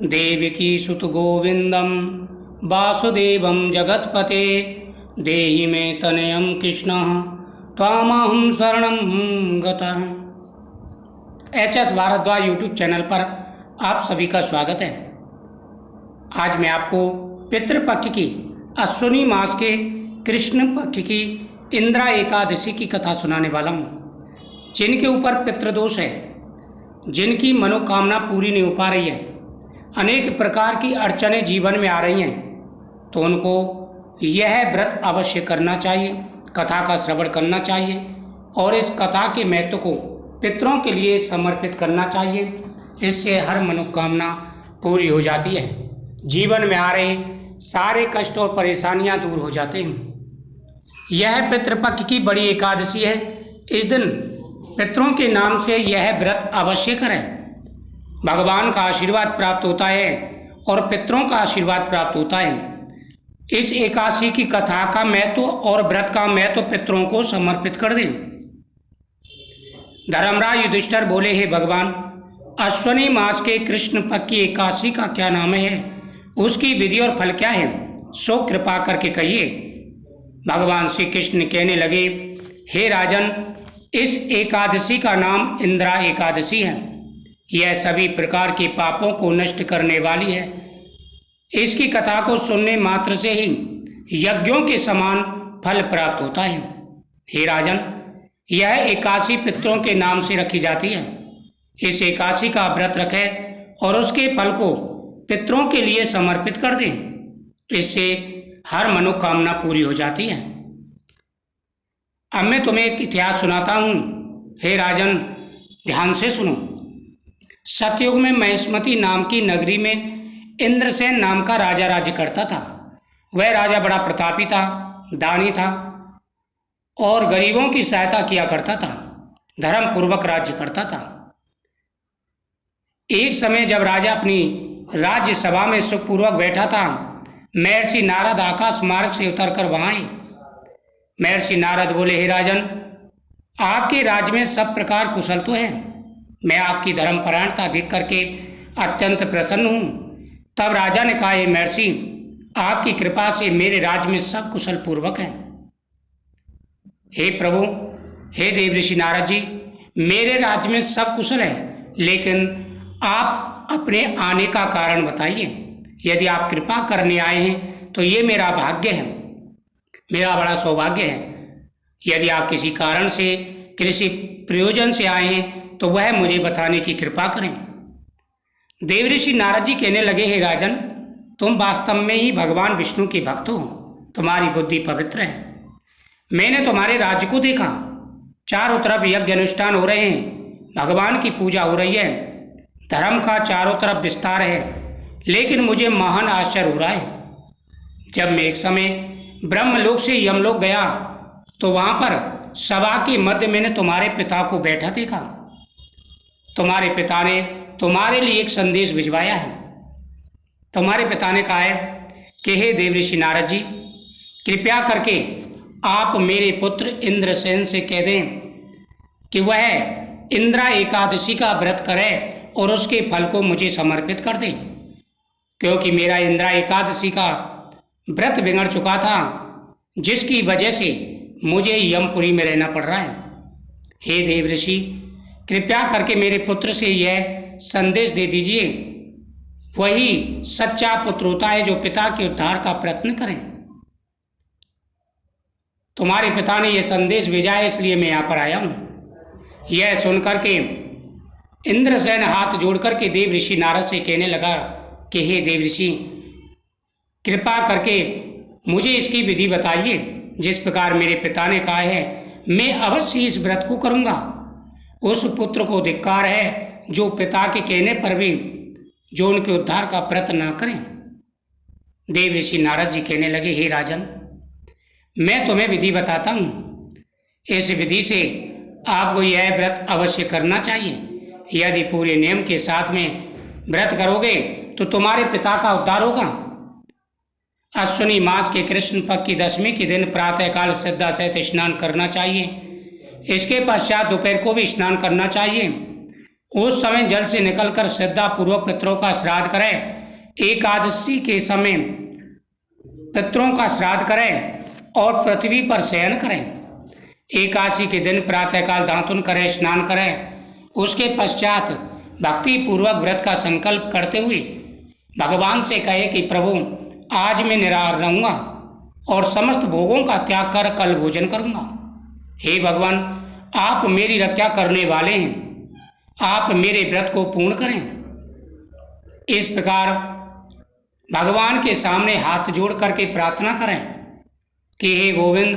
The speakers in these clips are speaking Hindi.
देवकी सुत गोविंदम वासुदेवं जगत्पते देहि मे तनयं कृष्ण त्वामहं शरणं गतः। HS भारद्वाज यूट्यूब चैनल पर आप सभी का स्वागत है। आज मैं आपको पितृपक्ष की अश्विनी मास के कृष्ण पक्ष की इंद्रा एकादशी की कथा सुनाने वाला हूँ। जिनके ऊपर पितृदोष है, जिनकी मनोकामना पूरी नहीं हो पा रही है, अनेक प्रकार की अड़चनें जीवन में आ रही हैं, तो उनको यह व्रत अवश्य करना चाहिए, कथा का श्रवण करना चाहिए और इस कथा के महत्व को पितरों के लिए समर्पित करना चाहिए। इससे हर मनोकामना पूरी हो जाती है, जीवन में आ रहे सारे कष्ट और परेशानियां दूर हो जाते हैं। यह पितृपक्ष की बड़ी एकादशी है। इस दिन पितरों के नाम से यह व्रत अवश्य करें। भगवान का आशीर्वाद प्राप्त होता है और पितरों का आशीर्वाद प्राप्त होता है। इस एकादशी की कथा का महत्व और व्रत का महत्व पितरों को समर्पित कर दें। धर्मराज युधिष्ठिर बोले, हे भगवान, अश्विनी मास के कृष्ण पक्ष की एकादशी का क्या नाम है, उसकी विधि और फल क्या है, सो कृपा करके कहिए। भगवान श्री कृष्ण कहने लगे, हे राजन, इस एकादशी का नाम इंद्रा एकादशी है। यह सभी प्रकार के पापों को नष्ट करने वाली है। इसकी कथा को सुनने मात्र से ही यज्ञों के समान फल प्राप्त होता है। हे राजन, यह एकादशी पितरों के नाम से रखी जाती है। इस एकादशी का व्रत रखें और उसके फल को पितरों के लिए समर्पित कर दें। इससे हर मनोकामना पूरी हो जाती है। अब मैं तुम्हें एक इतिहास सुनाता हूँ। हे राजन, ध्यान से सुनो। सतयुग में महेश्मती नाम की नगरी में इंद्रसेन नाम का राजा राज्य करता था। वह राजा बड़ा प्रतापी था, दानी था और गरीबों की सहायता किया करता था, धर्म पूर्वक राज्य करता था। एक समय जब राजा अपनी राज्य सभा में सुखपूर्वक बैठा था, महर्षि नारद आकाश मार्ग से उतरकर वहां आए। महर्षि नारद बोले, हे राजन, आपके राज्य में सब प्रकार कुशल तो है। मैं आपकी धर्मपरायणता देख करके अत्यंत प्रसन्न हूँ। तब राजा ने कहा, हे महर्षि, आपकी कृपा से मेरे राज्य में सब कुशल पूर्वक है। हे प्रभु, हे देव ऋषि नारद जी, मेरे राज्य में सब कुशल है, लेकिन आप अपने आने का कारण बताइए। यदि आप कृपा करने आए हैं तो ये मेरा भाग्य है, मेरा बड़ा सौभाग्य है। यदि आप किसी कारण से, किसी प्रयोजन से आए हैं तो वह मुझे बताने की कृपा करें। देव ऋषि नारद जी कहने लगे, हे राजन, तुम वास्तव में ही भगवान विष्णु के भक्त हो, तुम्हारी बुद्धि पवित्र है। मैंने तुम्हारे राज्य को देखा, चारों तरफ यज्ञ अनुष्ठान हो रहे हैं, भगवान की पूजा हो रही है, धर्म का चारों तरफ विस्तार है, लेकिन मुझे महान आश्चर्य हो रहा है। जब मैं एक समय ब्रह्मलोक से यमलोक गया तो वहां पर सभा के मध्य मैंने तुम्हारे पिता को बैठा देखा। तुम्हारे पिता ने तुम्हारे लिए एक संदेश भिजवाया है। तुम्हारे पिता ने कहा है कि हे देव ऋषि नारद जी, कृपया करके आप मेरे पुत्र इंद्रसेन से कह दें कि वह इंद्रा एकादशी का व्रत करे और उसके फल को मुझे समर्पित कर दे, क्योंकि मेरा इंद्रा एकादशी का व्रत बिगड़ चुका था, जिसकी वजह से मुझे यमपुरी में रहना पड़ रहा है। हे देव ऋषि, कृपया करके मेरे पुत्र से यह संदेश दे दीजिए, वही सच्चा पुत्र होता है जो पिता के उद्धार का प्रयत्न करें। तुम्हारे पिता ने यह संदेश भेजा है, इसलिए मैं यहाँ पर आया हूँ। यह सुनकर के इंद्रसेन हाथ जोड़कर के देव ऋषि नारद से कहने लगा कि हे देव ऋषि, कृपा करके मुझे इसकी विधि बताइए। जिस प्रकार मेरे पिता ने कहा है, मैं अवश्य इस व्रत को करूँगा। उस पुत्र को धिक्कार है जो पिता के कहने पर भी जो उनके उद्धार का प्रयत्न न करें। देव ऋषि नारद जी कहने लगे, हे राजन, मैं तुम्हें विधि बताता हूँ। इस विधि से आपको यह व्रत अवश्य करना चाहिए। यदि पूरे नियम के साथ में व्रत करोगे तो तुम्हारे पिता का उद्धार होगा। अश्विनी मास के कृष्ण पक्ष की दशमी के दिन प्रातःकाल श्रद्धा सहित स्नान करना चाहिए। इसके पश्चात दोपहर को भी स्नान करना चाहिए उस समय जल से निकलकर श्रद्धापूर्वक पितरों का श्राद्ध करें। एकादशी के समय पितरों का श्राद्ध करें और पृथ्वी पर शयन करें। एकादशी के दिन प्रातःकाल दातुन करें, स्नान करें। उसके पश्चात भक्ति पूर्वक व्रत का संकल्प करते हुए भगवान से कहे कि प्रभु, आज मैं निराहार रहूँगा और समस्त भोगों का त्याग कर कल भोजन करूँगा। हे भगवान, आप मेरी रक्षा करने वाले हैं, आप मेरे व्रत को पूर्ण करें। इस प्रकार भगवान के सामने हाथ जोड़ करके प्रार्थना करें कि हे गोविंद,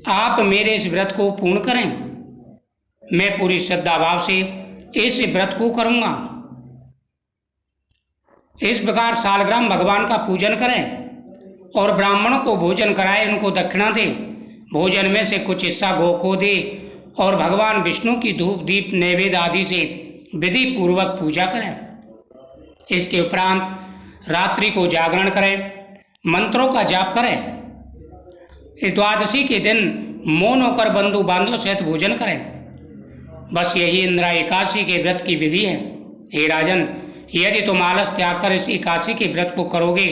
आप मेरे इस व्रत को पूर्ण करें। मैं पूरी श्रद्धा भाव से इस व्रत को करूँगा। इस प्रकार सालग्राम भगवान का पूजन करें और ब्राह्मणों को भोजन कराए, उनको दक्षिणा दे। भोजन में से कुछ हिस्सा गौ को दे और भगवान विष्णु की धूप दीप नैवेद्य आदि से विधि पूर्वक पूजा करें। इसके उपरांत रात्रि को जागरण करें, मंत्रों का जाप करें। इस द्वादशी के दिन मौन होकर बंधु बांधव सहित भोजन करें। बस यही इंदिरा एकादशी के व्रत की विधि है। हे राजन, यदि तुम आलस त्याग कर इस एकादशी के व्रत को करोगे,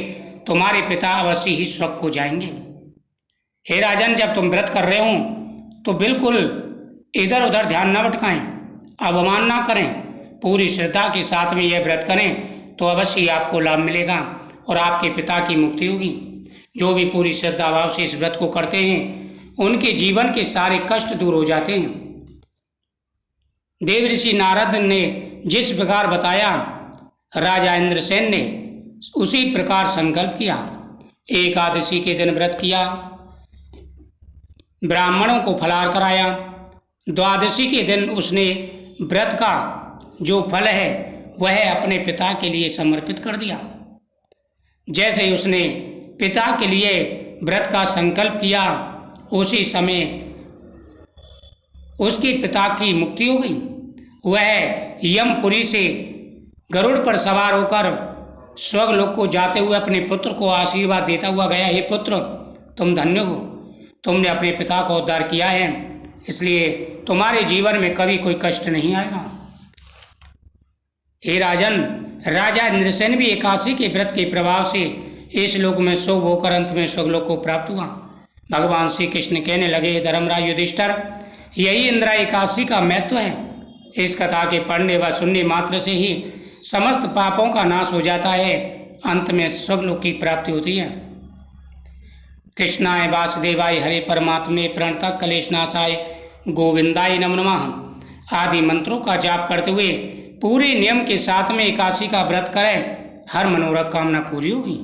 तुम्हारे पिता अवश्य ही स्वर्ग को जाएंगे। हे राजन, जब तुम व्रत कर रहे हो तो बिल्कुल इधर उधर ध्यान न भटकाएं, अवमान ना करें। पूरी श्रद्धा के साथ में यह व्रत करें तो अवश्य ही आपको लाभ मिलेगा और आपके पिता की मुक्ति होगी। जो भी पूरी श्रद्धा भाव से इस व्रत को करते हैं, उनके जीवन के सारे कष्ट दूर हो जाते हैं। देव ऋषि नारद ने जिस प्रकार बताया, राजा इंद्रसेन ने उसी प्रकार संकल्प किया। एकादशी के दिन व्रत किया, ब्राह्मणों को फलाहार कराया। द्वादशी के दिन उसने व्रत का जो फल है वह अपने पिता के लिए समर्पित कर दिया। जैसे ही उसने पिता के लिए व्रत का संकल्प किया, उसी समय उसके पिता की मुक्ति हो गई। वह यमपुरी से गरुड़ पर सवार होकर स्वर्गलोक को जाते हुए अपने पुत्र को आशीर्वाद देता हुआ गया। हे पुत्र, तुम धन्य हो, तुमने अपने पिता का उद्धार किया है, इसलिए तुम्हारे जीवन में कभी कोई कष्ट नहीं आएगा। हे राजन, राजा इंद्रसेन भी एकादशी के व्रत के प्रभाव से इस लोक में शुभ होकर अंत में स्वर्गलोक को प्राप्त हुआ। भगवान श्री कृष्ण कहने लगे, धर्मराज युधिष्ठिर, यही इंदिरा एकादशी का महत्व है। इस कथा के पढ़ने व सुनने मात्र से ही समस्त पापों का नाश हो जाता है, अंत में स्वर्गलोक की प्राप्ति होती है। कृष्णाय वासुदेवाय हरे परमात्मने प्रणतः क्लेशनाशाय गोविंदाय नमो नमः आदि मंत्रों का जाप करते हुए पूरे नियम के साथ में एकादशी का व्रत करें, हर मनोरथ कामना पूरी होगी।